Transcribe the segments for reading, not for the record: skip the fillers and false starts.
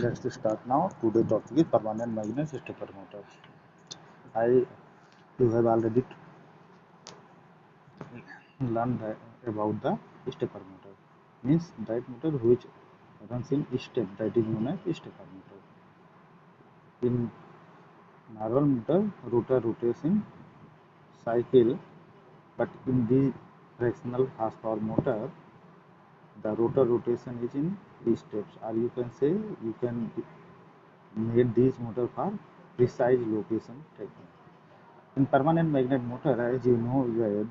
Let's start now. Today's topic is permanent magnet stepper motor. You have already learned about the stepper motor. Means that motor which runs in step, that is known as stepper motor. In normal motor, rotor rotates in cycle, but in the fractional horsepower motor, the rotor rotation is in steps, or you can say you can make these motor for precise location technique. In permanent magnet motor, as you know,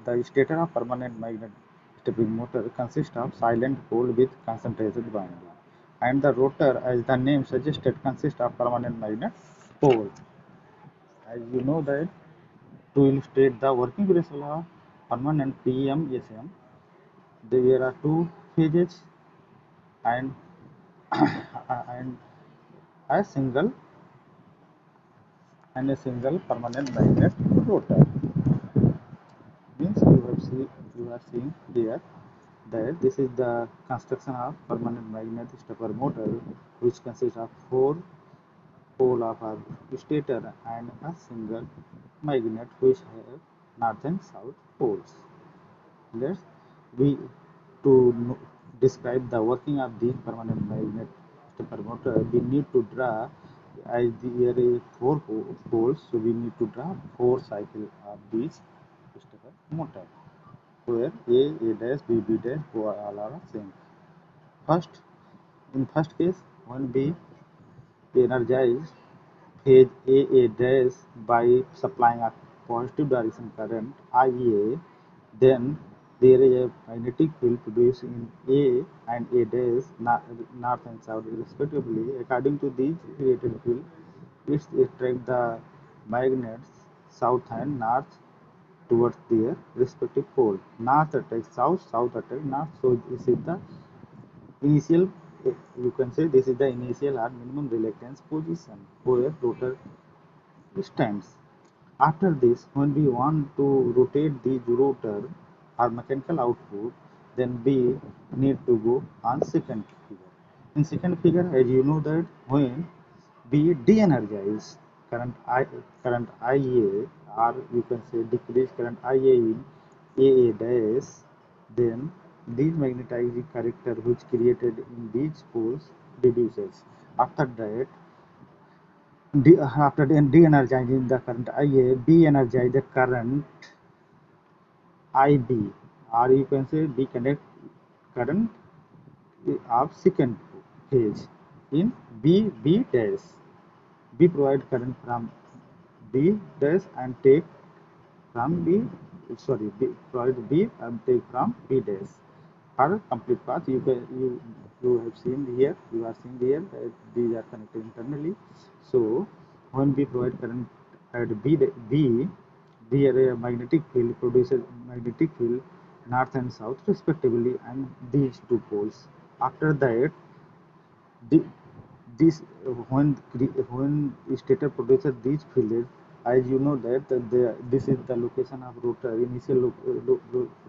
the stator of permanent magnet stepping motor consists of silent pole with concentrated winding, and the rotor, as the name suggested, consists of permanent magnet pole. As you know that to illustrate the working principle of permanent PEM-SM, there are two phases and and a single permanent magnet rotor. Means you are seeing here that this is the construction of permanent magnet stepper motor, which consists of four pole of a stator and a single magnet which have north and south poles. Let's we to describe the working of the permanent magnet stepper motor, we need to draw, as there is four poles, so we need to draw four cycles of this stepper motor, where A dash, B dash, all are same. First, in first case, when we energize phase A dash by supplying a positive direction current IA, then there is a magnetic field produced in A and A dash, north and south respectively. According to this created field, it attracts the magnets south and north towards their respective pole. North attacks south, south attacks north. So this is the initial, you can say this is the initial or minimum reluctance position where rotor stands. After this, when we want to rotate the rotor or mechanical output, then we need to go on second figure. In second figure, as you know that when we de-energize current IA, or you can say decrease current IA in AA dash, then these magnetizing character which created in these poles reduces. After that, after de-energizing the current IA, be energize the current IB, or you can say be connect current of second phase in B dash. B provide current from B dash and take from B, sorry, B provide B and take from B dash. For complete path, you have seen here, you are seeing here that these are connected internally. So when we provide current at B, there a magnetic field produces magnetic field north and south respectively, and these two poles. After that, the, this when stator produces these fields, as you know that this is the location of rotor, initial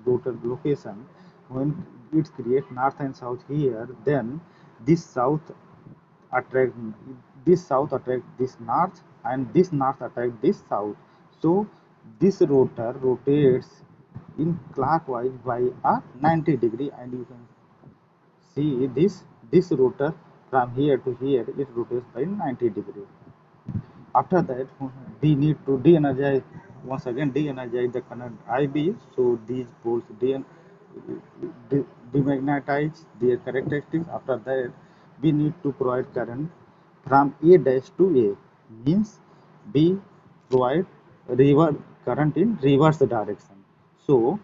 rotor location. When it creates north and south here, then this south attract attract this north, and this north attract this south. So this rotor rotates in clockwise by a 90 degree, and you can see this rotor from here to here, it rotates by 90 degree. After that, we need to de-energize, once again de-energize the current IB, so these poles demagnetize their characteristics. After that, we need to provide current from A dash to A, means we provide reverse current in reverse direction. So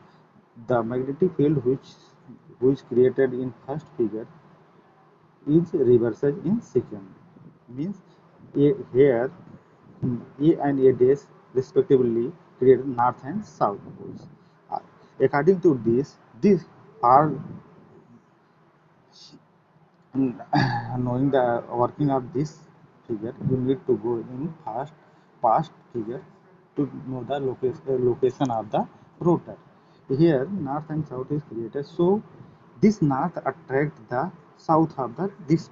the magnetic field which created in first figure is reversed in second, means here A and A dash respectively create north and south poles. Uh, According to this, these are knowing the working of this figure, you need to go in past figure to know the location of the rotor. Here north and south is created, so this north attract the south of the this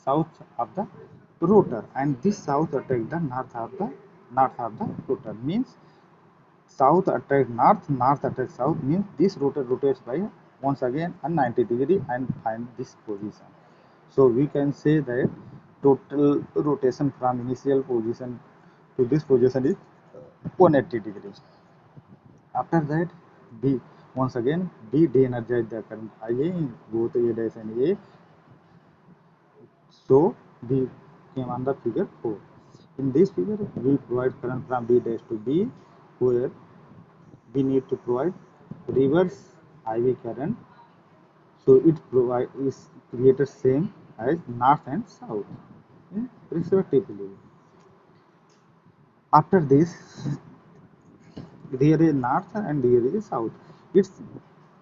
south of the rotor, and this south attract the north of the rotor. Means south attract north, north attract south, means this rotor rotates by once again a 90 degree and find this position. So we can say that total rotation from initial position to this position is 180 degrees. After that, B once again B de-energize the current IA in both A dash and A. So B came on the figure 4. In this figure, we provide current from B dash to B, where we need to provide reverse IV current. So it provide is created same as north and south, respectively. After this, there is north and there is south. It's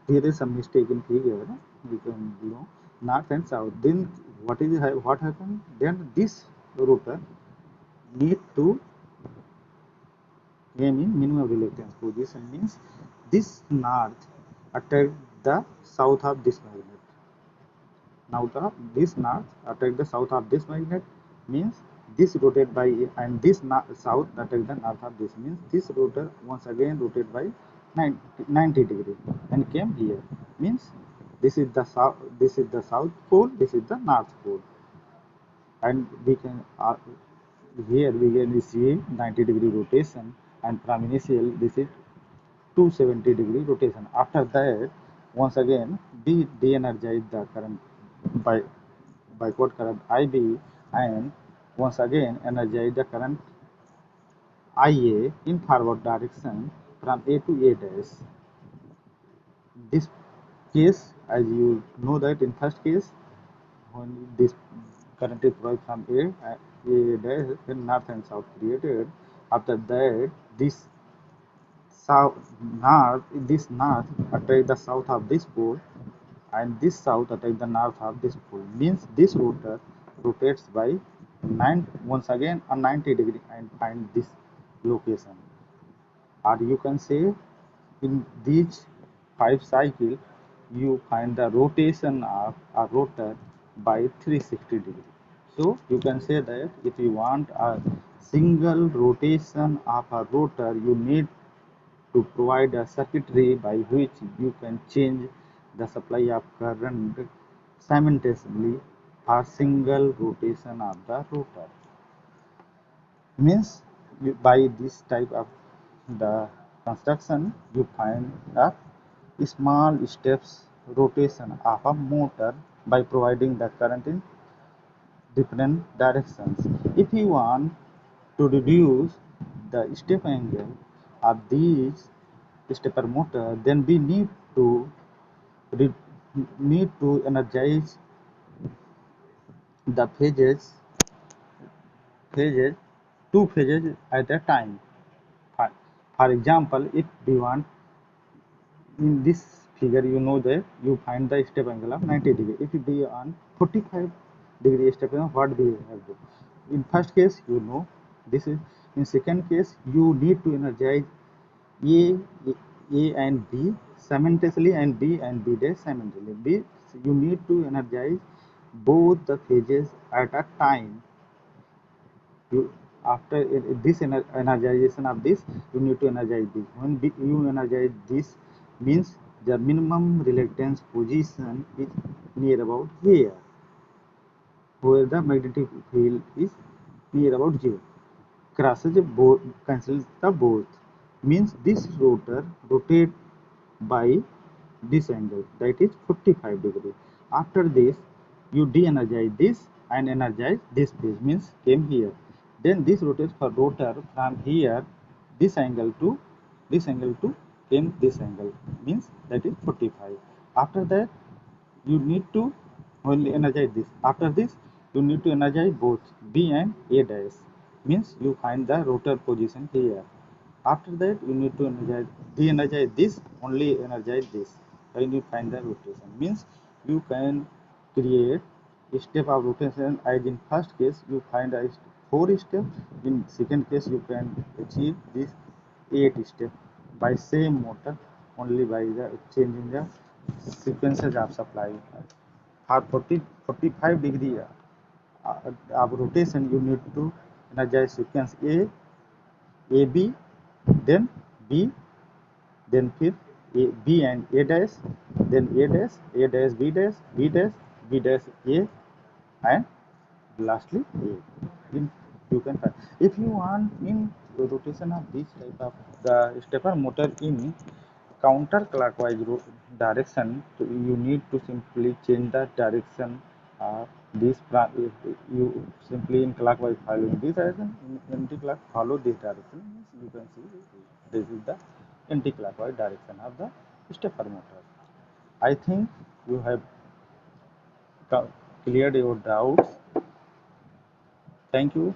there is some mistake in figure. We can north and south. Then what happened? Then this rotor need to aim in minimum reluctance position, means this north attract the south of this magnet. Now this north attract the south of this magnet, means this rotate by and this south attract the north of this, means this rotor once again rotate by 90 degree and came here, means this is the south pole, this is the north pole, and we can here we can see 90 degree rotation, and from initial this is 270-degree rotation. After that, once again de-energize the current by backward current IB, and once again energize the current IA in forward direction from A to A dash. This case, as you know that in first case, when this current is flowing from A dash, then north and south created. After that, south north attract the south of this pole, and this south attract the north of this pole, means this rotor rotates by 9 once again a 90 degree and find this location. Or you can say in these 5 cycles you find the rotation of a rotor by 360 degree. So you can say that if you want a single rotation of a rotor, you need to provide a circuitry by which you can change the supply of current simultaneously for single rotation of the rotor. Means by this type of the construction you find a small steps rotation of a motor by providing the current in different directions. If you want to reduce the step angle of these stepper motor, then we to need to energize the phases, two phases at a time. For, for example, if we want in this figure, you know that you find the step angle of 90 degree. If you be on 45-degree step angle, what we have to? In first case, you know this is. In second case, you need to energize A, A and B simultaneously and B and B dash simultaneously. You need to energize both the phases at a time. You after this energization of this, you need to energize this. When you energize this, means the minimum reluctance position is near about here, where the magnetic field is near about 0. Crosses both, cancels the both, means this rotor rotate by this angle, that is 45 degree. After this you de-energize this and energize this phase, means came here. Then this rotates for rotor from here this angle to came this angle, means that is 45. After that you need to only energize this. After this you need to energize both B and A dash, means you find the rotor position here. After that you need to energize de-energize this, only energize this, then you find the rotation, means you can create a step of rotation. As in first case you find a 4 step, in second case you can achieve this 8 step by same motor, only by the changing the frequencies of supply for 45 degree of rotation, you need to energize sequence A, B, then B, then फिर B and A dash, then A dash, A dash, B dash, B dash, B dash, A, and lastly A. In you can find. If you want in rotation of this type of the stepper motor in counterclockwise direction, so you need to simply change the direction of this. If you simply in clockwise following this direction, in anti-clock follow this direction, means you can see this is the anti-clockwise direction of the stepper motor. I think you have cleared your doubts. Thank you.